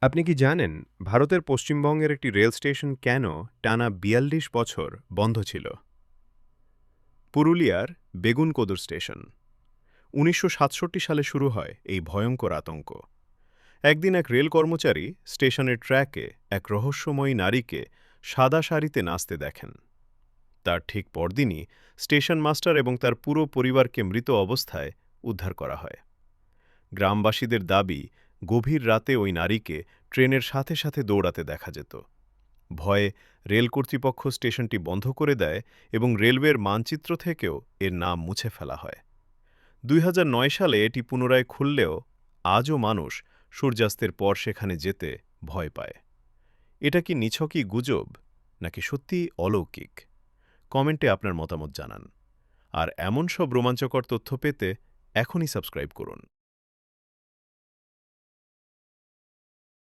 আপনি কি জানেন ভারতের পশ্চিমবঙ্গের একটি রেল স্টেশন কেন টানা ৪২ বছর বন্ধ ছিল? পুরুলিয়ার বেগুনকোদর স্টেশন। ১৯৬৭ সালে শুরু হয় এই ভয়ঙ্কর আতঙ্ক। একদিন এক রেল কর্মচারী স্টেশনের ট্র্যাকে এক রহস্যময়ী নারীকে সাদা শাড়িতে নাচতে দেখেন। তার ঠিক পরদিনই স্টেশন মাস্টার এবং তার পুরো পরিবারকে মৃত অবস্থায় উদ্ধার করা হয়। গ্রামবাসীদের দাবি, গভীর রাতে ওই নারীকে ট্রেনের সাথে সাথে দৌড়াতে দেখা যেত। ভয়ে রেল কর্তৃপক্ষ স্টেশনটি বন্ধ করে দেয় এবং রেলওয়ের মানচিত্র থেকেও এর নাম মুছে ফেলা হয়। ২০০৯ সালে এটি পুনরায় খুললেও আজও মানুষ সূর্যাস্তের পর সেখানে যেতে ভয় পায়। এটা কি নিছকই গুজব, নাকি সত্যিই অলৌকিক? কমেন্টে আপনার মতামত জানান। আর এমন সব রোমাঞ্চকর তথ্য পেতে এখনই সাবস্ক্রাইব করুন।